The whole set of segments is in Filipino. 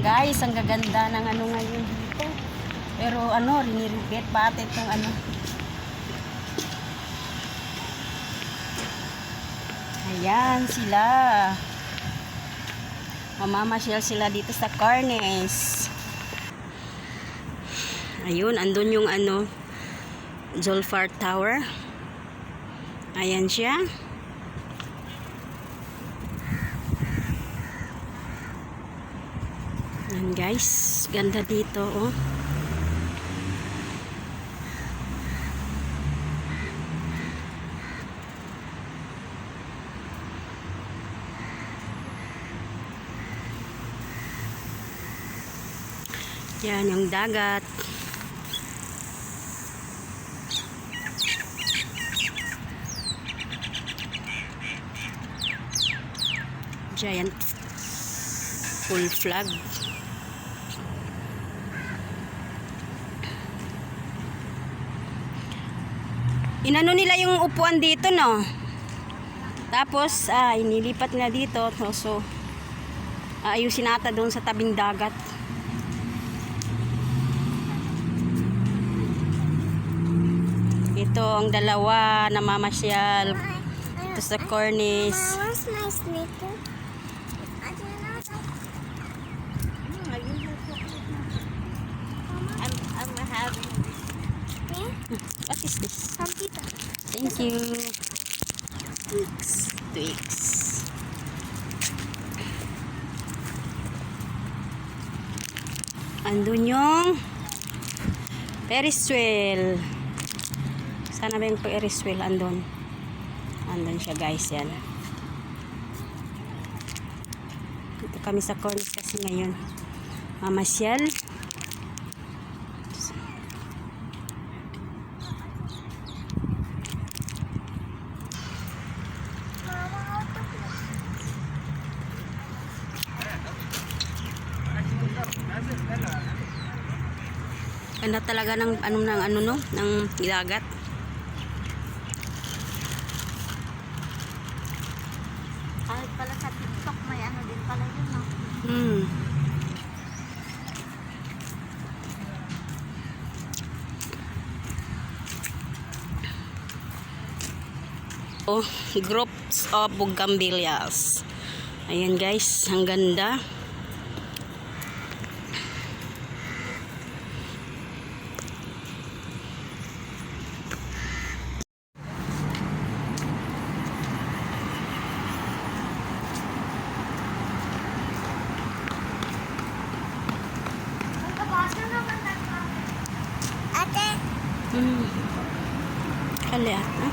Guys, ang gaganda ng ano ngayon dito. Pero ano, rinirigit pati itong ano. Ayan sila. Mamamasyal sila dito sa Cornice. Ayun, andun yung ano, Zulfar Tower. Ayan siya. Ayan guys, ganda dito oh. Yan yung dagat. Giant full flag. Inano nila yung upuan dito, no? Tapos, inilipat na dito. So, ayusin nata doon sa tabing dagat. Ito ang dalawa na mamasyal ito sa Cornice. I'm having What is this? computer. Thank you. Twix. Andun yung Ferris wheel. Sana ba yung Ferris wheel andun? Andun siya guys, yan. Dito kami sa Cornice kasi ngayon. Mamasyal. Ganda talaga ng ano no, ng dagat. Kahit pala sa TikTok may ano din pala yun, no? Oh, groups of bougainvilleas. Ayan guys, ang ganda. Ate, Kaliat, ha?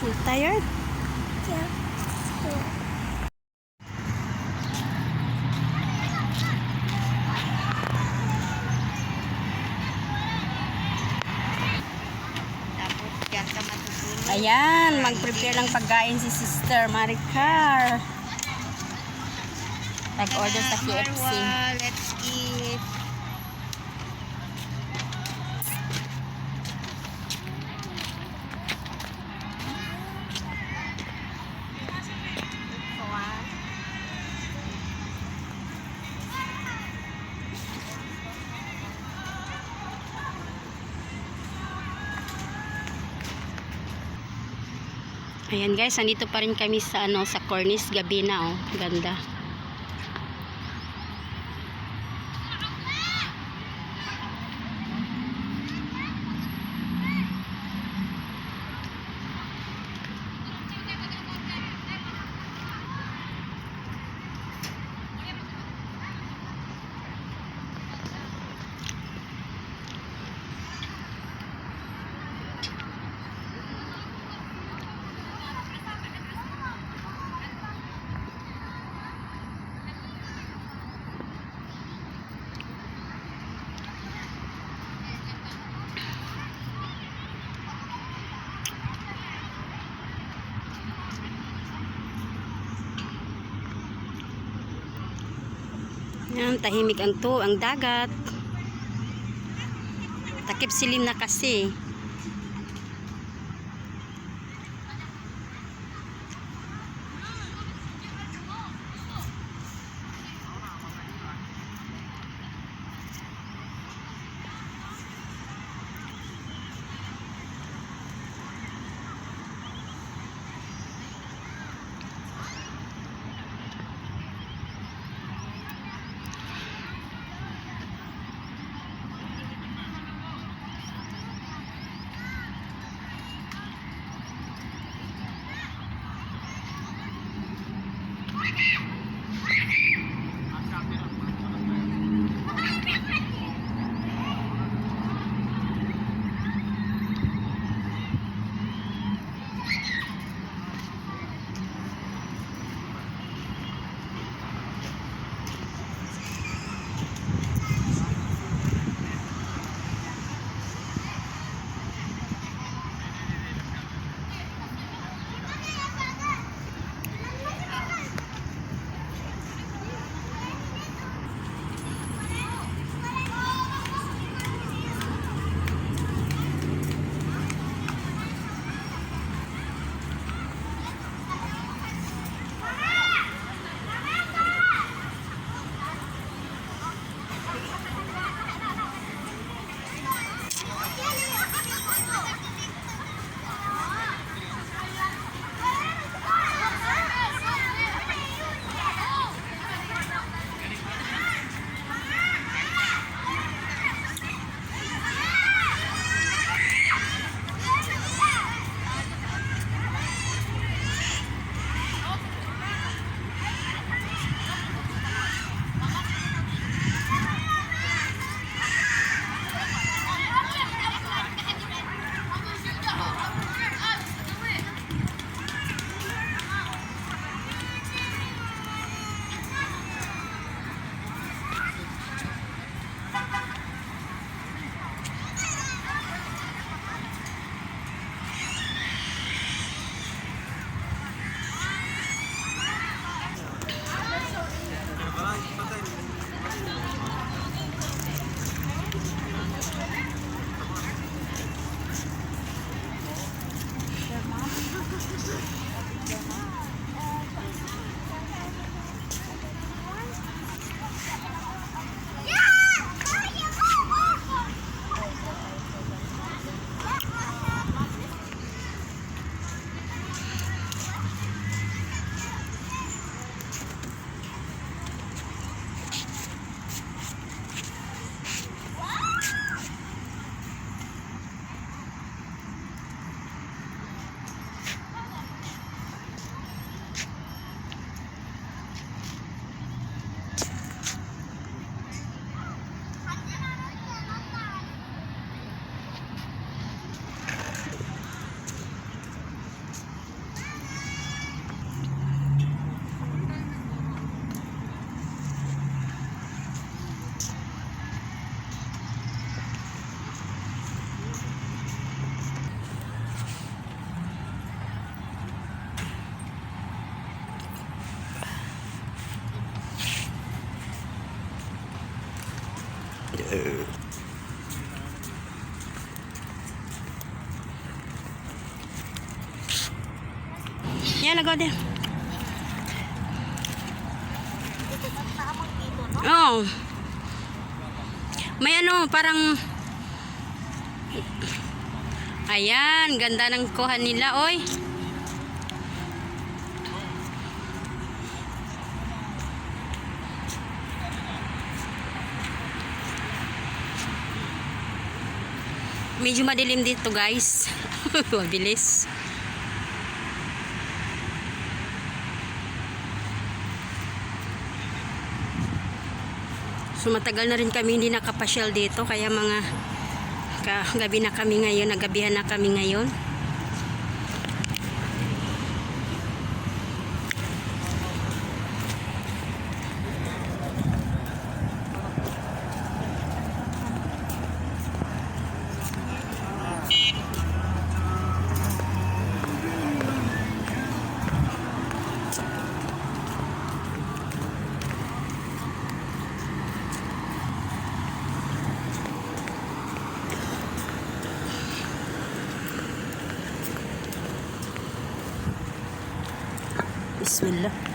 You tired? yeah. Tapos yan ka matutulog. Ayan, mag-prepare ng pagkain si Sister Maricar. Nag-order sa KFC. Marwa, let's eat. Ayan guys, nandito pa rin kami sa ano, sa Cornice, gabi na oh. Ganda. Yan, tahimik ang dagat. Takip silim na kasi. Yan, lagaw din. Oh. May ano, parang... Ayan, ganda ng kuha nila, oy. Medyo madilim dito, guys. Mabilis. So matagal na rin kami hindi nakapasyal dito, kaya mga gabi na kami ngayon, nagabihan na kami ngayon. Bismillah.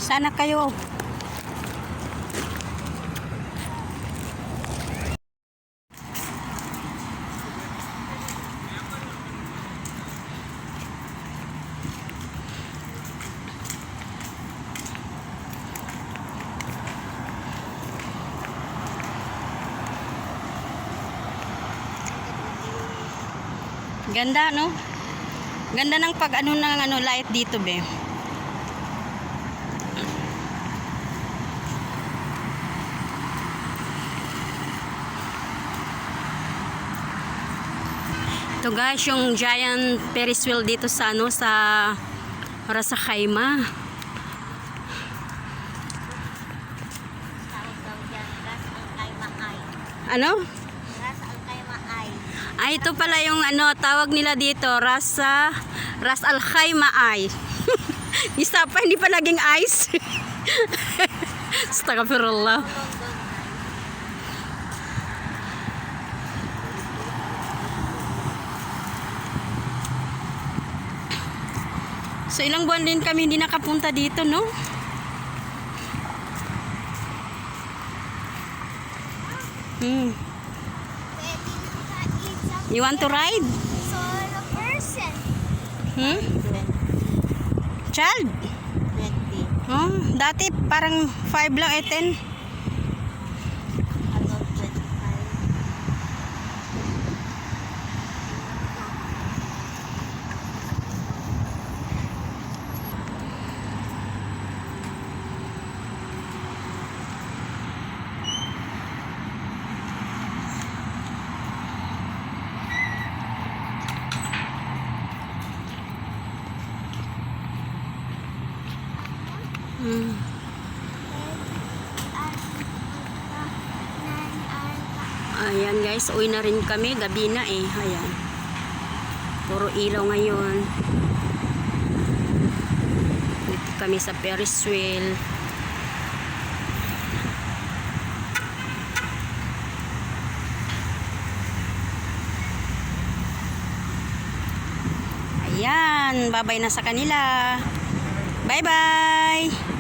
Sana kayo. Ganda, no? Ganda ng pag ano ng ano light dito, be. Ito guys, yung giant Ferris wheel dito sa ano sa Ras Al Khaimah. Tawag daw dyan, Ras Al Khaimah Ay. Ano? Ras Al Khaimah Ay. Ay, ito pala yung ano, tawag nila dito, Ras Al Khaimah ay. Isa pa, hindi pa naging ice. Astaghfirullah. London Ay. So, ilang buwan din kami hindi nakapunta dito, no? Pwede nang kaisang You want to ride? solo person. Hmm? 20. Child? Oh, dati parang 5 lang, 10. Adult 25. Hmm. Ayan guys, uwi na rin kami. Gabi na eh. Ayan. Puro ilaw ngayon. Dito kami sa Ferris wheel. Ayan. Babay na sa kanila. Bye-bye.